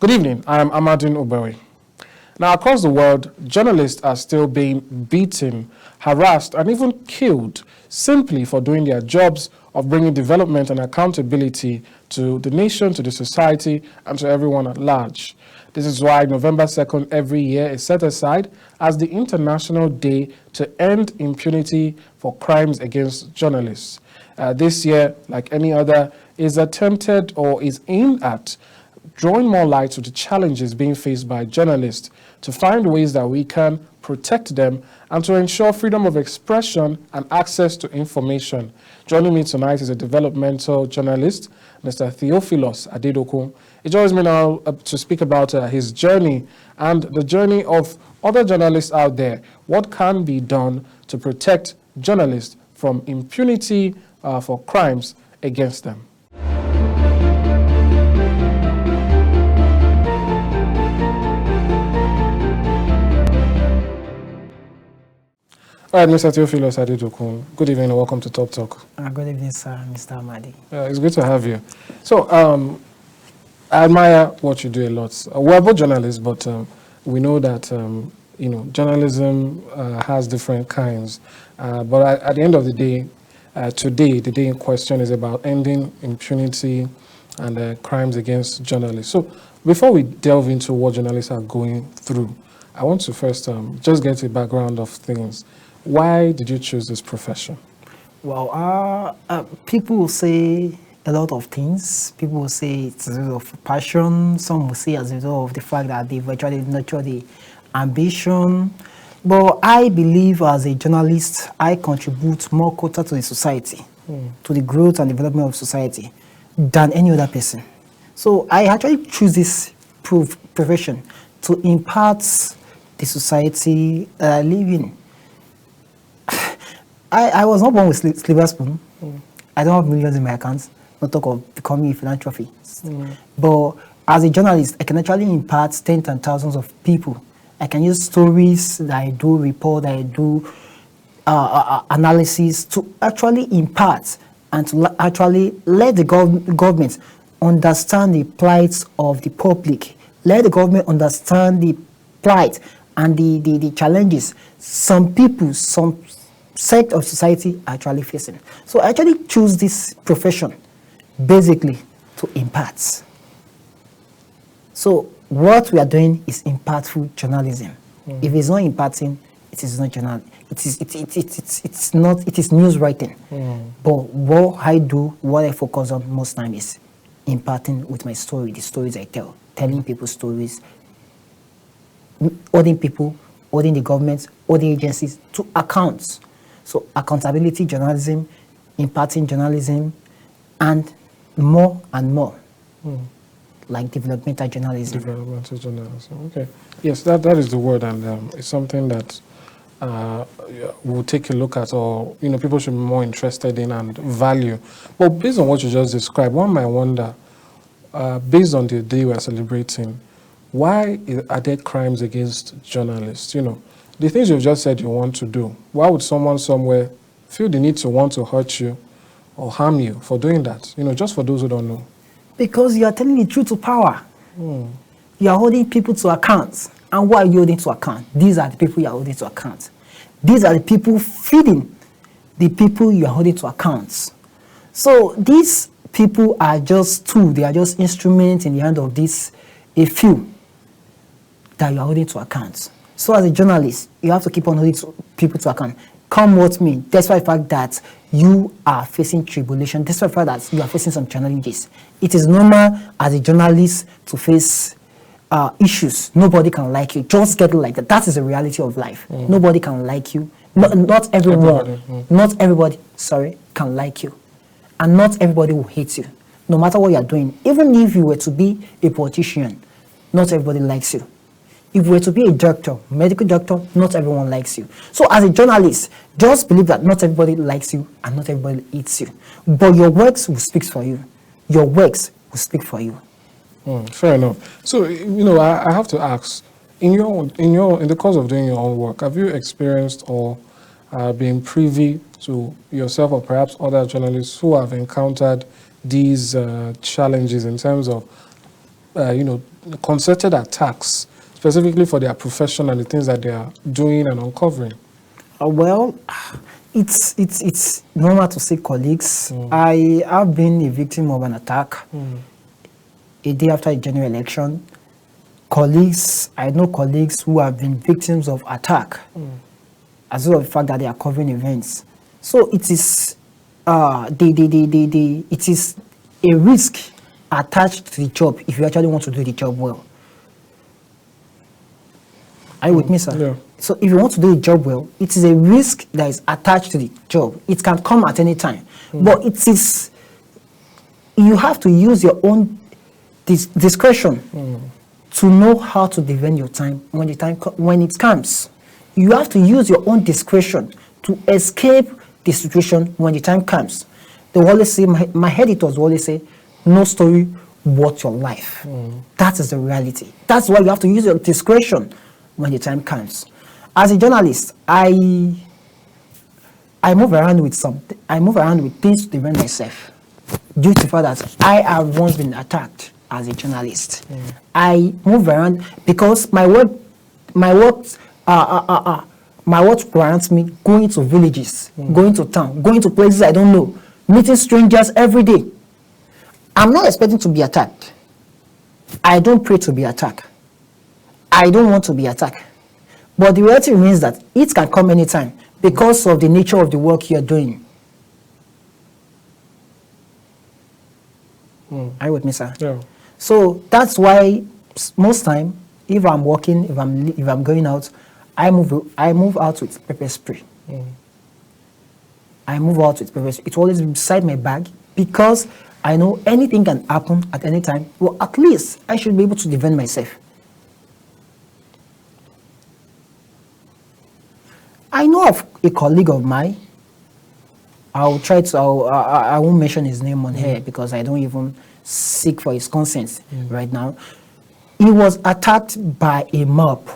Good evening, I am Amadin Ogbewe. Now, across the world, journalists are still being beaten, harassed, and even killed simply for doing their jobs of bringing development and accountability to the nation, to the society, and to everyone at large. This is why November 2nd every year is set aside as the International Day to End Impunity for Crimes Against Journalists. This year, like any other, is attempted or is aimed at drawing more light to the challenges being faced by journalists, to find ways that we can protect them and to ensure freedom of expression and access to information. Joining me tonight is a developmental journalist, Mr. Theophilius Adedokun. He joins me now to speak about his journey and the journey of other journalists out there. What can be done to protect journalists from impunity for crimes against them? All right, Mr. Theophilius Adedokun, good evening and welcome to Top Talk. Good evening, sir, Mr. Amadi. It's good to have you. So, I admire what you do a lot. We're both journalists, but we know that, journalism has different kinds. But at the end of the day, today, the day in question is about ending impunity and crimes against journalists. So, before we delve into what journalists are going through, I want to first just get a background of things. Why did you choose this profession? Well, people will say a lot of things. People will say it's a result of passion. Some will say as a result of the fact that they've actually nurtured the ambition. But I believe as a journalist, I contribute more quota to the society, to the growth and development of society than any other person. So I actually choose this profession to impart the society that I live in. I was not born with silver spoon. I don't have millions in my accounts, not talk of becoming a philanthropist. But as a journalist, I can actually impart tens and thousands of people. I can use stories that I do, report that I do, analysis to actually impart and to actually let the government understand the plight of the public. Let the government understand the plight and the challenges some people, some sect of society are actually facing. So I actually choose this profession basically to impart. So what we are doing is impactful journalism. If it's not imparting, it is not journal. It is news writing. But what I do, what I focus on most time is imparting with my story, the stories I tell, telling people stories, holding people, holding the government, holding agencies to accounts. So accountability journalism, imparting journalism, and more, like developmental journalism. Developmental journalism, okay. Yes, that is the word, and it's something that we'll take a look at, or people should be more interested in and value. But based on what you just described, one might wonder, based on the day we're celebrating, why are there crimes against journalists? The things you've just said you want to do, why would someone somewhere feel the need to want to hurt you or harm you for doing that? Just for those who don't know. Because you are telling the truth to power. You are holding people to account. And why are you holding to account? These are the people you are holding to account. These are the people feeding the people you are holding to account. So these people are just tools. They are just instruments in the hand of a few that you are holding to account. So as a journalist, you have to keep on holding people to account. Come what may, despite the fact that you are facing tribulation, despite the fact that you are facing some challenges. It is normal as a journalist to face issues. Nobody can like you. Just get it like that. That is the reality of life. Nobody can like you. Not everyone. Not everybody, can like you. And not everybody will hate you. No matter what you are doing. Even if you were to be a politician, not everybody likes you. If you were to be a doctor, medical doctor, not everyone likes you. So as a journalist, just believe that not everybody likes you and not everybody hates you. But your works will speak for you. Your works will speak for you. Fair enough. So, I have to ask, in the course of doing your own work, have you experienced or been privy to yourself or perhaps other journalists who have encountered these challenges in terms of, concerted attacks, specifically for their profession and the things that they are doing and uncovering? Well, it's normal to see colleagues. I have been a victim of an attack a day after a general election. I know colleagues who have been victims of attack as well as the fact that they are covering events. So it is it is a risk attached to the job if you actually want to do the job well. Are you with me, sir? Yeah. So if you want to do the job well, it is a risk that is attached to the job. It can come at any time. But it is, you have to use your own discretion to know how to defend your time when it comes. You have to use your own discretion to escape the situation when the time comes. They always say, my editors always say, no story worth your life. That is the reality. That's why you have to use your discretion when the time comes. As a journalist, I move around with things to defend myself due to the fact that I have once been attacked as a journalist. I move around because my work grants me going to villages, going to town, going to places I don't know, meeting strangers every day. I'm not expecting to be attacked. I don't pray to be attacked. I don't want to be attacked. But the reality remains that it can come anytime because of the nature of the work you're doing. Are you with me, sir? Yeah. So that's why most time, if I'm working, if I'm going out, I move out with pepper spray. I move out with pepper spray. It's always beside my bag because I know anything can happen at any time. Well, at least I should be able to defend myself. I know of a colleague of mine. I won't mention his name on here because I don't even seek for his consent right now. He was attacked by a mob.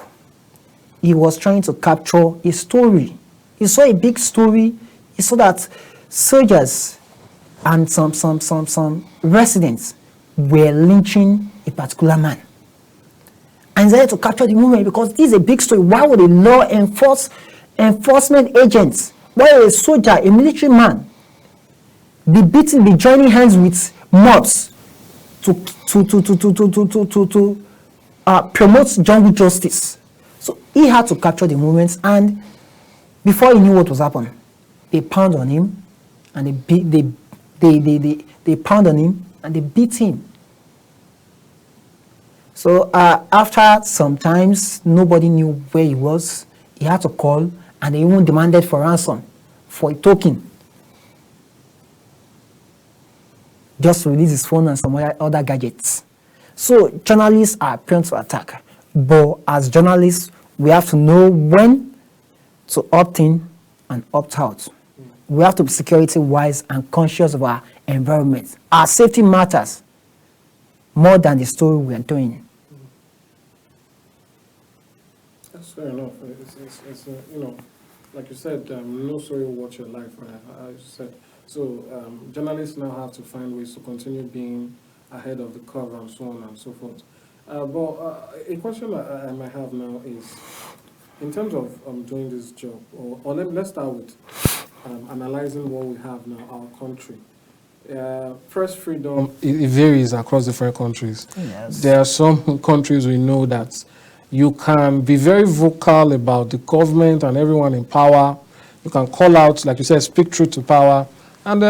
He was trying to capture a story. He saw a big story. He saw that soldiers and some residents were lynching a particular man. And they had to capture the moment because this is a big story. Why would a law enforcement agent, why a soldier, a military man, be joining hands with mobs to promote jungle justice? So he had to capture the moments, and before he knew what was happening, they pound on him, and they pound on him, and they beat him. So after some times, nobody knew where he was. He had to call, and they even demanded for ransom, for a token. Just to release his phone and some other gadgets. So journalists are prone to attack. But as journalists, we have to know when to opt in and opt out. We have to be security-wise and conscious of our environment. Our safety matters more than the story we are doing. That's fair enough. It's like you said, no story will watch your life, right? I said. So journalists now have to find ways to continue being ahead of the curve and so on and so forth. But a question I might have now is, in terms of doing this job, or let's start with analyzing what we have now, our country. Press freedom, it varies across different countries. Yes. There are some countries we know that you can be very vocal about the government and everyone in power. You can call out, like you said, speak truth to power. And,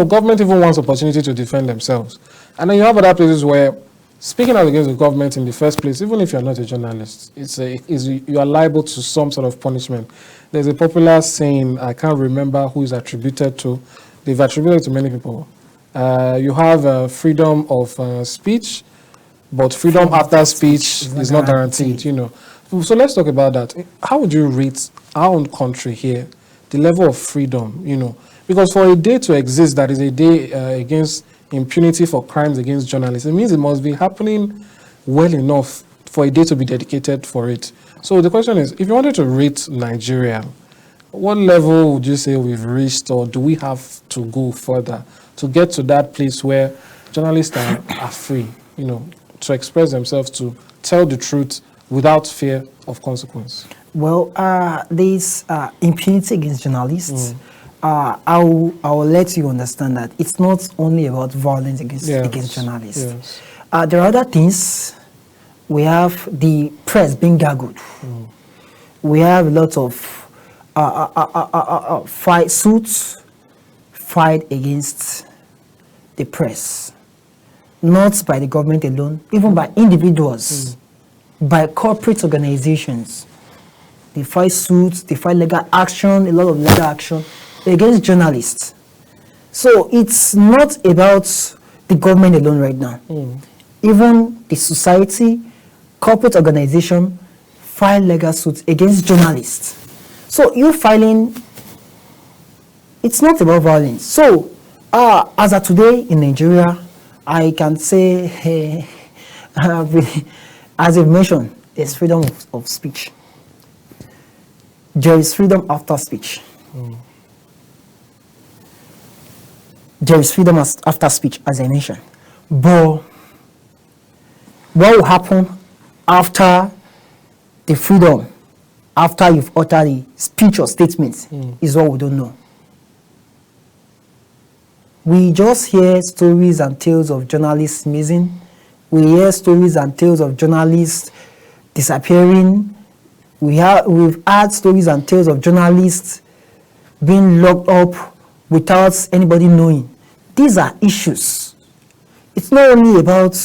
government even wants opportunity to defend themselves. And then you have other places where speaking out against the government in the first place, even if you're not a journalist, you are liable to some sort of punishment. There's a popular saying, I can't remember who is attributed to. They've attributed it to many people. You have freedom of speech, but freedom after speech is not guaranteed, So let's talk about that. How would you rate our own country here, the level of freedom, Because for a day to exist, that is a day against impunity for crimes against journalists, it means it must be happening well enough for a day to be dedicated for it. So the question is, if you wanted to rate Nigeria, what level would you say we've reached, or do we have to go further to get to that place where journalists are free, to express themselves, to tell the truth without fear of consequence? Well, this impunity against journalists, I will let you understand that it's not only about violence against journalists. Yes. There are other things. We have the press being gaggled. We have a lot of suits fight against the press, not by the government alone, even by individuals, by corporate organizations. They fight suits, they fight legal action, a lot of legal action against journalists. So it's not about the government alone right now. Even the society, corporate organization file legal suits against journalists. So you filing, it's not about violence. So as of today in Nigeria, I can say, as I've mentioned, there's freedom of speech. There is freedom after speech. There is freedom after speech, as I mentioned. But what will happen after the freedom, after you've uttered the speech or statement, is what we don't know. We just hear stories and tales of journalists missing. We hear stories and tales of journalists disappearing. We've had stories and tales of journalists being locked up without anybody knowing. These are issues. It's not only about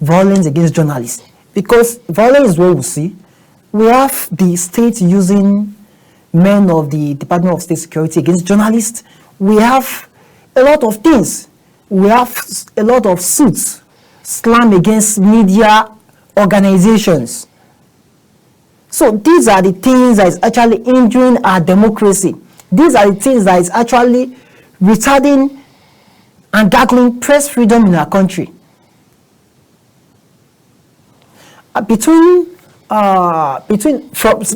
violence against journalists, because violence is what we see. We have the state using men of the Department of State Security against journalists. We have a lot of things. We have a lot of suits slammed against media organizations. So these are the things that is actually injuring our democracy. These are the things that is actually retarding and darkening press freedom in our country.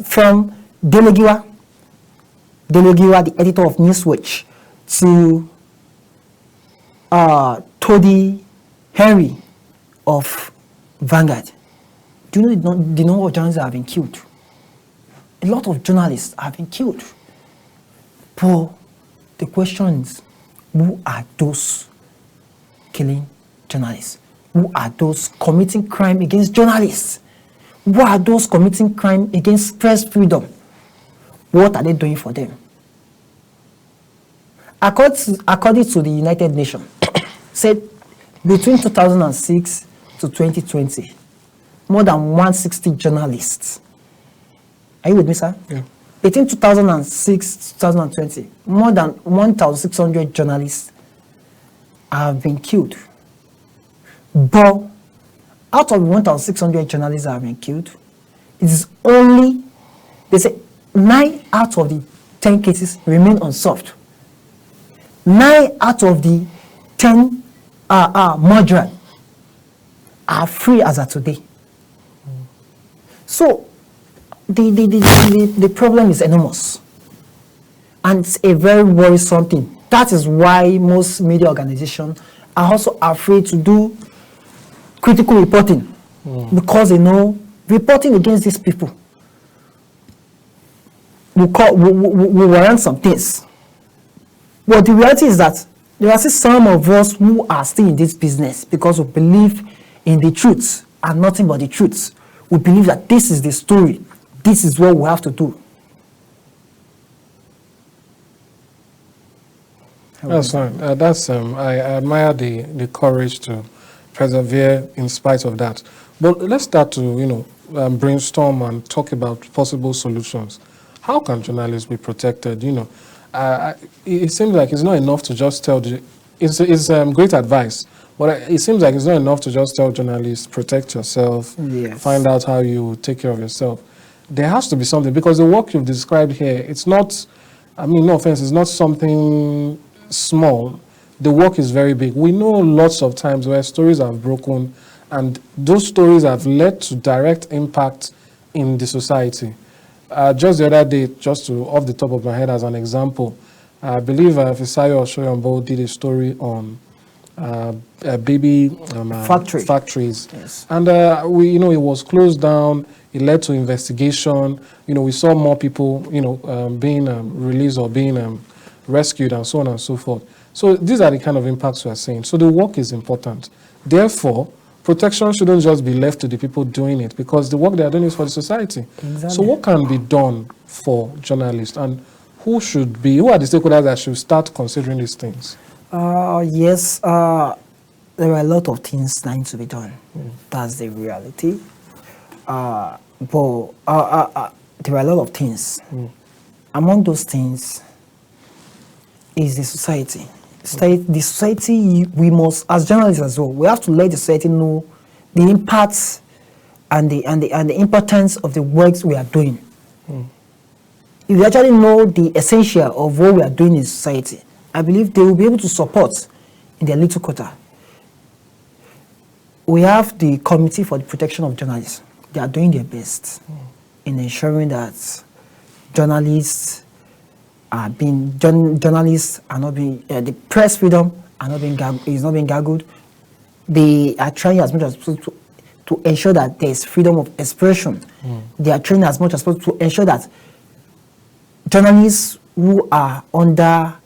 From Delegiwa, the editor of Newswatch, to Todi Henry of Vanguard. Do you know the number of journalists that have been killed? A lot of journalists have been killed. But the question is, who are those killing journalists? Who are those committing crime against journalists? Who are those committing crime against press freedom? What are they doing for them? According to the United Nations, said between 2006 to 2020, more than 160 journalists. Are you with me, sir? Yeah. Between 2006 to 2020, more than 1,600 journalists have been killed. But out of 1,600 journalists that have been killed, it is only, they say, 9 out of the 10 cases remain unsolved. 9 out of the 10 murderers are free as of today. So the problem is enormous, and it's a very worrisome thing. That is why most media organizations are also afraid to do critical reporting, because they know reporting against these people will warrant some things. But the reality is that there are still some of us who are still in this business because we believe in the truth and nothing but the truth. We believe that this is the story. This is what we have to do. That's fine. I admire the courage to persevere in spite of that. But let's start to brainstorm and talk about possible solutions. How can journalists be protected? It seems like it's not enough to just tell it's great advice, but it seems like it's not enough to just tell journalists, protect yourself, Yes. find out how you take care of yourself. There has to be something, because the work you've described here, it's not, no offense, it's not something small. The work is very big. We know lots of times where stories have broken, and those stories have led to direct impact in the society. Just the other day, just off the top of my head as an example, I believe Fisayo Oshoyombo did a story on baby factories. Yes. And we, it was closed down. It led to investigation. We saw more people, being released or being rescued and so on and so forth. So these are the kind of impacts we are seeing. So the work is important. Therefore, protection shouldn't just be left to the people doing it, because the work they are doing is for the society. Exactly. So what can be done for journalists, and who are the stakeholders that should start considering these things? Yes, there are a lot of things that need to be done. That's the reality. But there are a lot of things. Among those things is the society. The society, we must, as journalists as well, we have to let the society know the impacts and the importance of the works we are doing. If you actually know the essential of what we are doing in society, I believe they will be able to support in their little quota. We have the Committee for the Protection of Journalists. They are doing their best in ensuring that journalists are not being, the press freedom is not being gargled. They are trying as much as possible to ensure that there is freedom of expression. They are trying as much as possible to ensure that journalists who are under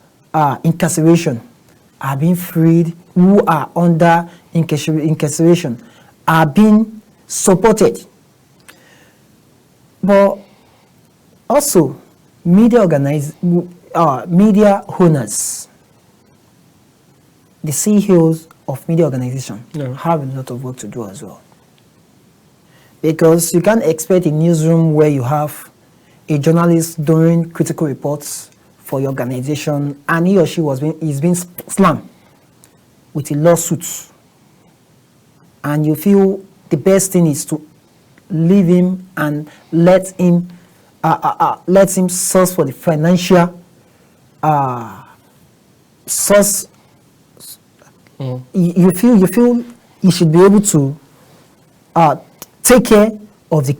incarceration are being freed, who are under incarceration are being supported. But also, media owners, the CEOs of media organizations have a lot of work to do as well. Because you can't expect a newsroom where you have a journalist doing critical reports for your organization and he or she is being slammed with a lawsuit. And you feel the best thing is to leave him and let him source for the financial source. You feel you should be able to take care of the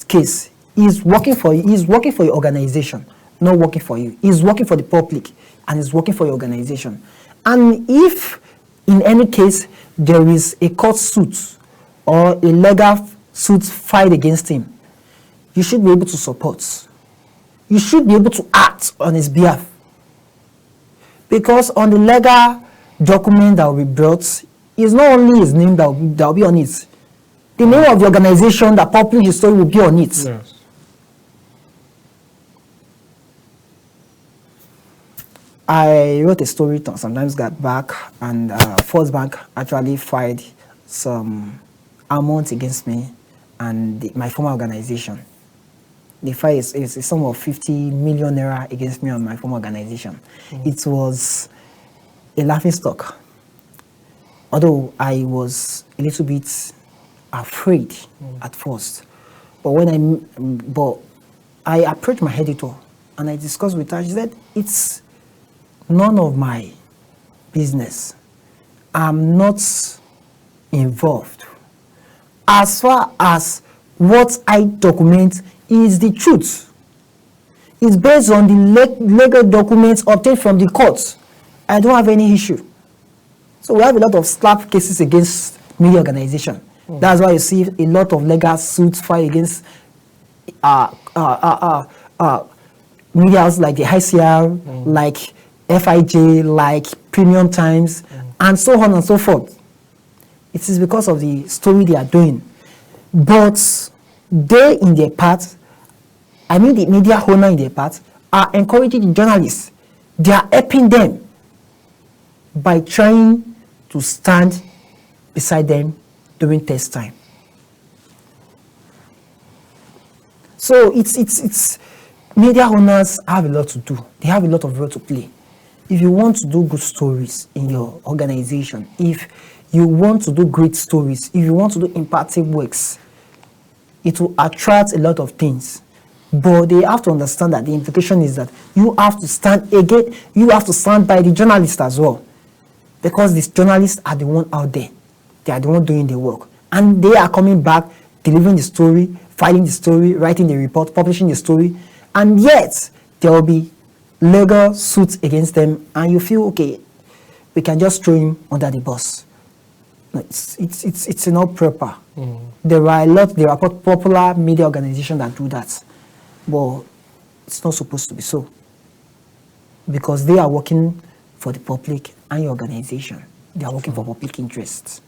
case. He's working for your organization, not working for you. He's working for the public and he's working for your organization. And if in any case there is a court suit or a legal suit filed against him, you should be able to support. You should be able to act on his behalf. Because on the legal document that will be brought, it's not only his name that will be on it. The name of the organization that published the story will be on it. Yes. I wrote a story sometimes got back, and First Bank actually filed some amount against me and my former organization. The file is a sum of 50 million naira against me and my former organization. It was a laughing stock. Although I was a little bit afraid at first, but I approached my editor and I discussed with her. She said, "It's none of my business. I'm not involved. As far as what I document is the truth. It's based on the legal documents obtained from the courts. I don't have any issue." So we have a lot of slap cases against media organization. That's why you see a lot of legal suits filed against media houses like the ICR, like FIJ, like Premium Times, and so on and so forth. It is because of the story they are doing. But they, in their part, the media owner in their part, are encouraging the journalists. They are helping them by trying to stand beside them during test time. So it's media owners have a lot to do. They have a lot of role to play. If you want to do good stories in your organization, if you want to do great stories, if you want to do impactful works, it will attract a lot of things. But they have to understand that the implication is that you have to stand again, you have to stand by the journalists as well. Because these journalists are the one out there. They are the one doing the work. And they are coming back, delivering the story, filing the story, writing the report, publishing the story. And yet, there will be legal suits against them. And you feel, okay, we can just throw him under the bus. No, it's not proper. There are popular media organizations that do that, but it's not supposed to be so, because they are working for the public and your organization. They are working for public interests.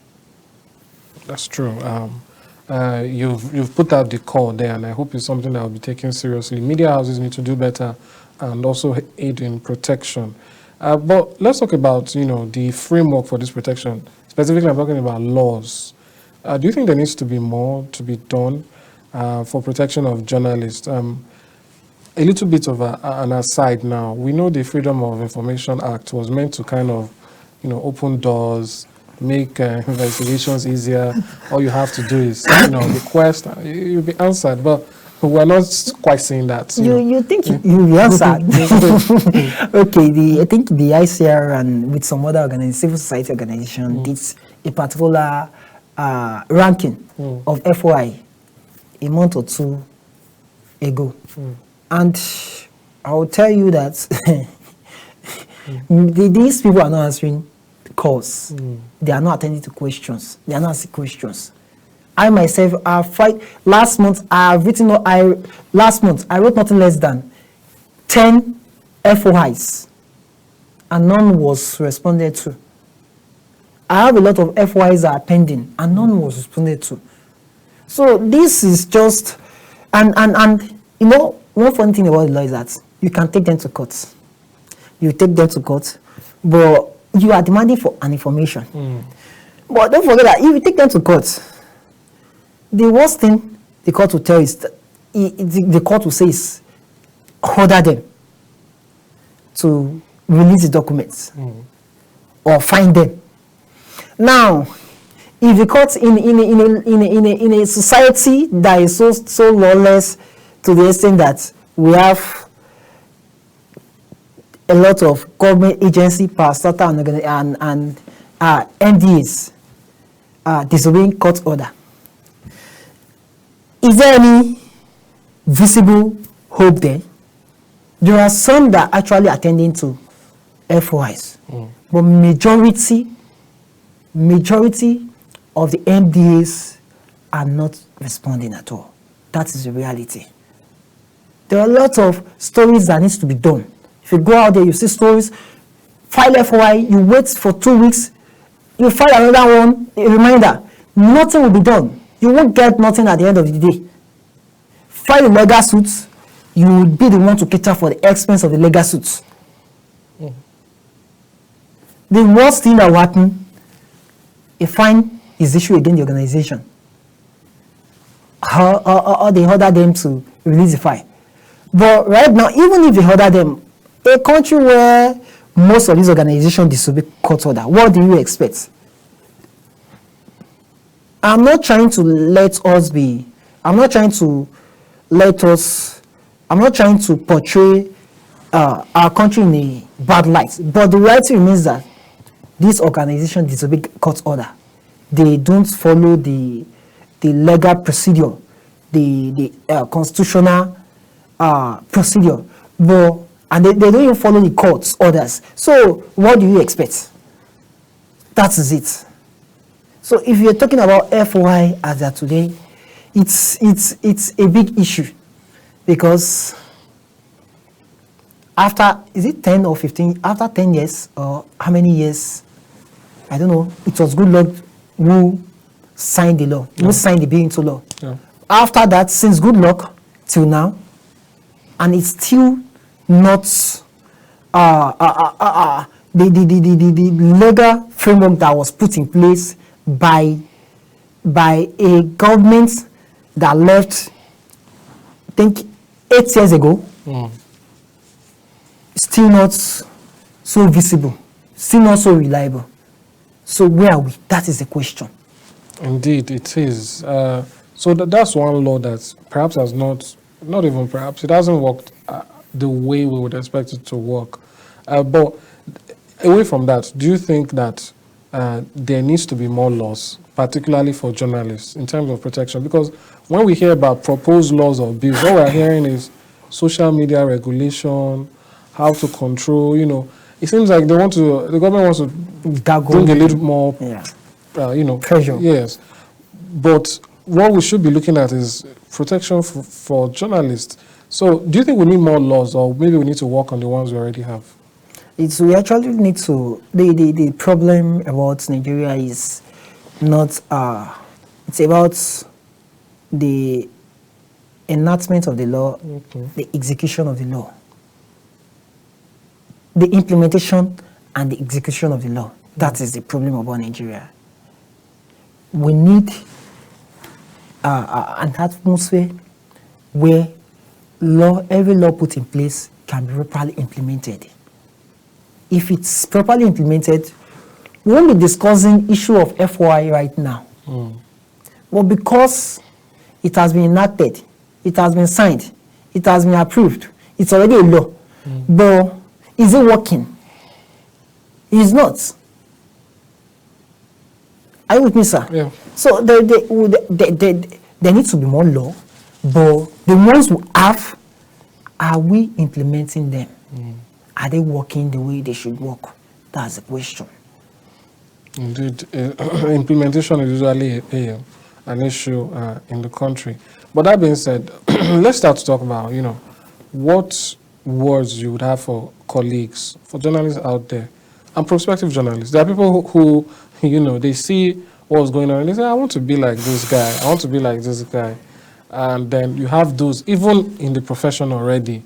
That's true. You've put out the call there, and I hope it's something that will be taken seriously. Media houses need to do better and also aid in protection. But let's talk about, the framework for this protection. Specifically, I'm talking about laws. Do you think there needs to be more to be done for protection of journalists? A little bit of an aside now. We know the Freedom of Information Act was meant to kind of, open doors, make investigations easier. All you have to do is, request, you'll be answered. But we're not quite seeing that. You think you'll be answered? Okay, I think the ICR and with some other civil society organization did a particular ranking of FOI a month or two ago. And I will tell you that these people are not answering calls. They are not attending to questions. They are not asking questions. I myself last month I wrote nothing less than 10 FOIs and none was responded to. I have a lot of FOIs that are pending and none was responded to. So this is just and one funny thing about the law is that you can take them to court. You take them to court, but you are demanding for an information. But don't forget that if you take them to court, the worst thing the court will tell is the court will say is order them to release the documents or find them. Now, if the court in a society that is so lawless to the extent that we have a lot of government agency, parastatal and MDAs disobeying court order, is there any visible hope there? There are some that are actually attending to FOIs, but majority of the MDAs are not responding at all. That is the reality. There are a lot of stories that needs to be done. If you go out there, you see stories, file FOI, you wait for 2 weeks, you file another one, a reminder, nothing will be done. You won't get nothing at the end of the day. File a legal suit, you will be the one to cater for the expense of the legal suit. The worst thing that will happen, a fine is issued against the organization. Or they order them to release the file. But right now, even if they order them, a country where most of these organizations disobey court order, what do you expect? I'm not trying to portray our country in a bad light, but the reality remains that these organizations disobey court order. They don't follow the legal procedure, the constitutional procedure, and they don't even follow the court's orders. So what do you expect? That is it. So if you're talking about FOI as of today, it's a big issue, because after, is it 10 or 15, after 10 years or how many years, I don't know, it was Goodluck who signed the law, who signed the bill into law. After that, since Goodluck till now, and it's still not the legal framework that was put in place by a government that left, I think, 8 years ago, still not so visible, still not so reliable. So where are we? That is the question. Indeed, it is. So that's one law that perhaps has not even perhaps, it hasn't worked the way we would expect it to work. But away from that, do you think that there needs to be more laws, particularly for journalists, in terms of protection? Because when we hear about proposed laws or bills, what we're hearing is social media regulation, how to control, it seems like the government wants to bring a little more, pressure. Yes. But what we should be looking at is protection for journalists. So do you think we need more laws, or maybe we need to work on the ones we already have? We actually need to, the problem about Nigeria is not, it's about the enactment of the law, the execution of the law, the implementation and the execution of the law. That is the problem about Nigeria. We need an atmosphere where every law put in place can be properly implemented. If it's properly implemented, we won't be discussing issue of FOI right now. Well, because it has been enacted, it has been signed, it has been approved, it's already a law. But is it working? It's not. Are you with me, sir? Yeah. So there needs to be more law, but the ones we have, are we implementing them? Are they working the way they should work? That's the question. Indeed, implementation is usually an issue in the country. But that being said, let's start to talk about, what words you would have for colleagues, for journalists out there, and prospective journalists. There are people who they see what's going on and they say, I want to be like this guy, I want to be like this guy. And then you have those, even in the profession already,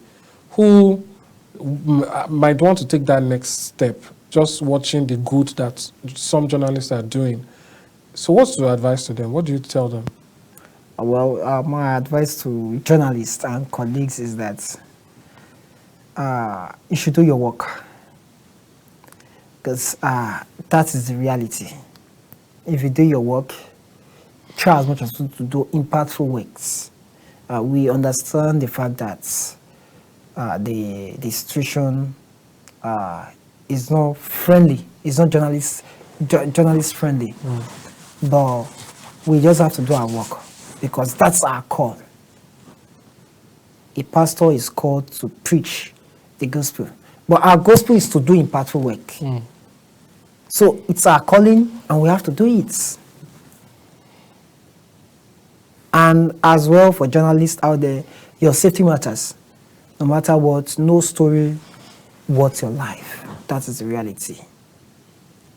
who might want to take that next step, just watching the good that some journalists are doing. So what's your advice to them? What do you tell them? Well, my advice to journalists and colleagues is that you should do your work, because that is the reality. If you do your work, try as much as possible to do impactful works. We understand the fact that the situation is not friendly. It's not journalist friendly. But we just have to do our work, because that's our call. A pastor is called to preach the gospel, but our gospel is to do impactful work. So it's our calling, and we have to do it. And as well, for journalists out there, your safety matters. No matter what, no story worth your life. That is the reality.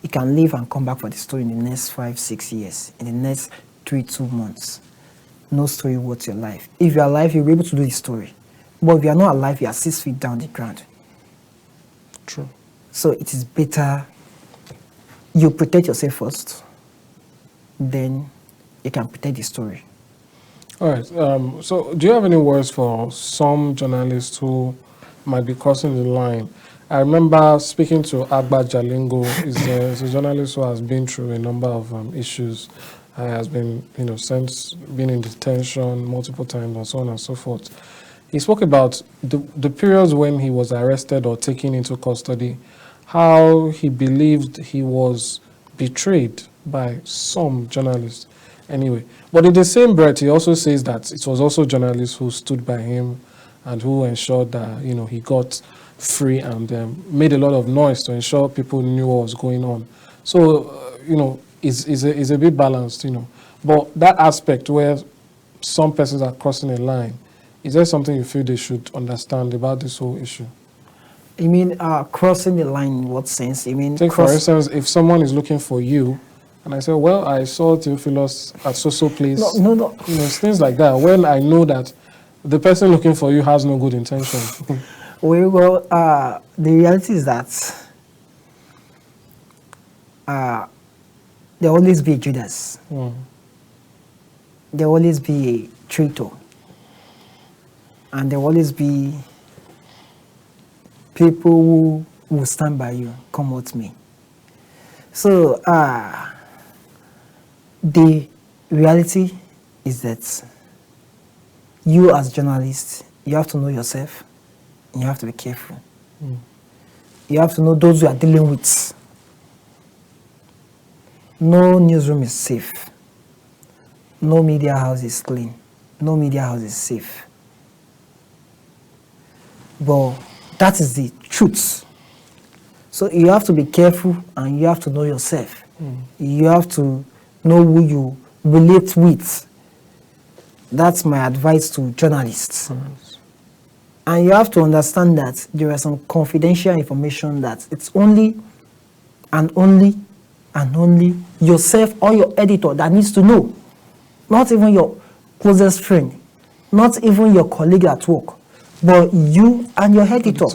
You can leave and come back for the story in the next 5-6 years, in the next 3-2 months. No story worth your life. If you're alive, you'll be able to do the story. But if you're not alive, you are 6 feet down the ground. True. So it is better you protect yourself first, then you can protect the story. All right. So do you have any words for some journalists who might be crossing the line? I remember speaking to Agba Jalingo. He's a journalist who has been through a number of issues. Has been, been in detention multiple times and so on and so forth. He spoke about the periods when he was arrested or taken into custody, how he believed he was betrayed by some journalists. Anyway, but in the same breath, he also says that it was also journalists who stood by him and who ensured that, he got free and made a lot of noise to ensure people knew what was going on. So, is a bit balanced, But that aspect where some persons are crossing a line, is there something you feel they should understand about this whole issue? You mean crossing the line in what sense? You mean Take, for instance, if someone is looking for you, and I say, well, I saw Theophilus at so-so place. No. Things like that. When I know that the person looking for you has no good intention. Well, the reality is that there will always be a Judas. There will always be a traitor. And there will always be people who will stand by you, come with me. So, the reality is that you as journalists, you have to know yourself, and you have to be careful. You have to know those you are dealing with. No newsroom is safe. No media house is clean. No media house is safe. But that is the truth. So you have to be careful and you have to know yourself. You have to know who you relate with. That's my advice to journalists. And you have to understand that there are some confidential information that it's only and only and only yourself or your editor that needs to know. Not even your closest friend, not even your colleague at work, but you and your editor.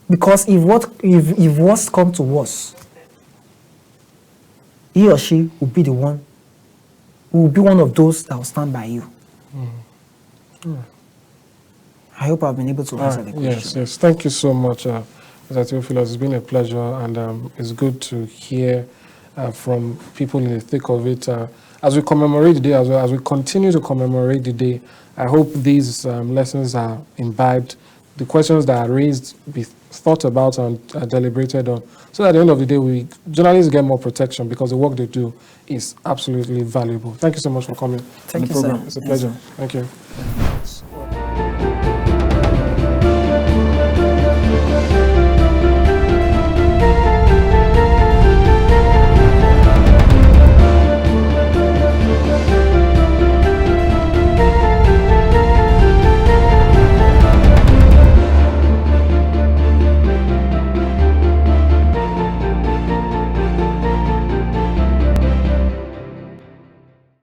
Because if worse comes to worse, he or she will be the one, will be one of those that will stand by you. I hope I've been able to answer the question. Yes. Thank you so much, Mr. Theophilus. It's been a pleasure, and it's good to hear from people in the thick of it. As we commemorate the day, as we continue to commemorate the day, I hope these lessons are imbibed, the questions that are raised be thought about and deliberated on, so that at the end of the day, journalists get more protection because the work they do is absolutely valuable. Thank you so much for coming on the program. Sir. It's a pleasure. Thank you.